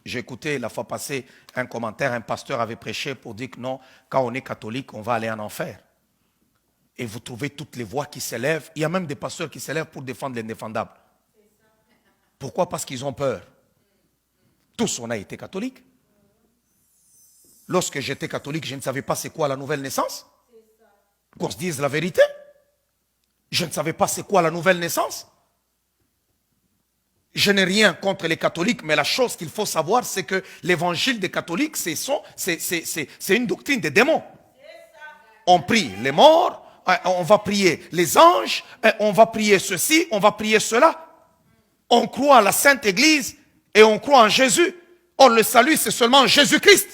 J'ai écouté la fois passée un commentaire, un pasteur avait prêché pour dire que non, quand on est catholique, on va aller en enfer. Et vous trouvez toutes les voix qui s'élèvent. Il y a même des pasteurs qui s'élèvent pour défendre l'indéfendable. Pourquoi? Parce qu'ils ont peur. Tous, on a été catholiques. Lorsque j'étais catholique, je ne savais pas c'est quoi la nouvelle naissance. Qu'on se dise la vérité. Je ne savais pas c'est quoi la nouvelle naissance. Je n'ai rien contre les catholiques, mais la chose qu'il faut savoir, c'est que l'évangile des catholiques, c'est une doctrine des démons. On prie les morts, on va prier les anges, on va prier ceci, on va prier cela. On croit à la Sainte Église et on croit en Jésus. Or, le salut, c'est seulement en Jésus-Christ.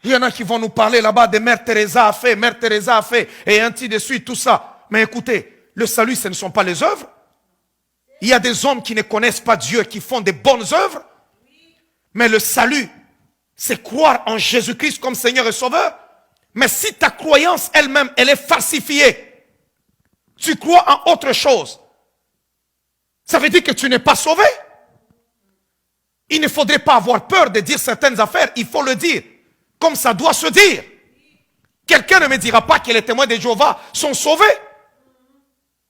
Il y en a qui vont nous parler là-bas de Mère Teresa a fait, Mère Teresa a fait, et ainsi de suite, tout ça. Mais écoutez, le salut, ce ne sont pas les œuvres. Il y a des hommes qui ne connaissent pas Dieu, qui font des bonnes œuvres. Mais le salut, c'est croire en Jésus-Christ comme Seigneur et Sauveur. Mais si ta croyance elle-même, elle est falsifiée, tu crois en autre chose, ça veut dire que tu n'es pas sauvé. Il ne faudrait pas avoir peur de dire certaines affaires, il faut le dire, comme ça doit se dire. Quelqu'un ne me dira pas que les témoins de Jéhovah sont sauvés.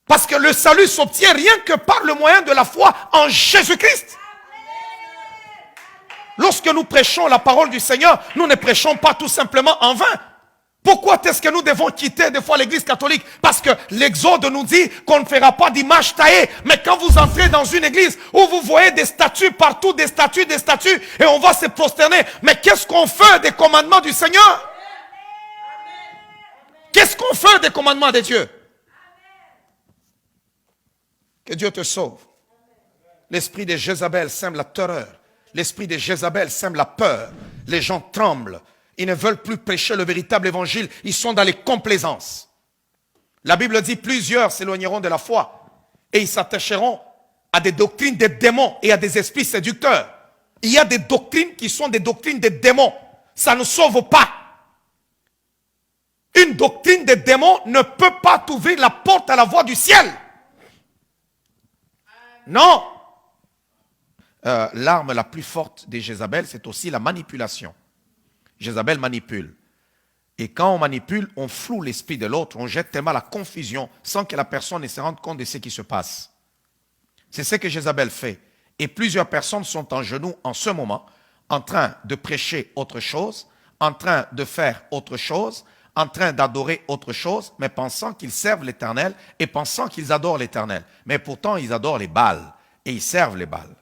Parce que le salut s'obtient rien que par le moyen de la foi en Jésus-Christ. Lorsque nous prêchons la parole du Seigneur, nous ne prêchons pas tout simplement en vain. Pourquoi est-ce que nous devons quitter des fois l'église catholique? Parce que l'Exode nous dit qu'on ne fera pas d'image taillée. Mais quand vous entrez dans une église où vous voyez des statues partout, des statues, et on va se prosterner. Mais qu'est-ce qu'on fait des commandements du Seigneur? Qu'est-ce qu'on fait des commandements de Dieu? Que Dieu te sauve. L'esprit de Jézabel sème la terreur. L'esprit de Jézabel sème la peur. Les gens tremblent. Ils ne veulent plus prêcher le véritable évangile. Ils sont dans les complaisances. La Bible dit plusieurs s'éloigneront de la foi et ils s'attacheront à des doctrines des démons et à des esprits séducteurs. Il y a des doctrines qui sont des doctrines des démons. Ça ne sauve pas. Une doctrine des démons ne peut pas t'ouvrir la porte à la voie du ciel. Non. L'arme la plus forte de Jézabel, c'est aussi la manipulation. Jézabel manipule. Et quand on manipule, on floue l'esprit de l'autre, on jette tellement la confusion sans que la personne ne se rende compte de ce qui se passe. C'est ce que Jézabel fait. Et plusieurs personnes sont en genoux en ce moment, en train de prêcher autre chose, en train de faire autre chose, en train d'adorer autre chose, mais pensant qu'ils servent l'Éternel et pensant qu'ils adorent l'Éternel. Mais pourtant, ils adorent les Baals et ils servent les Baals.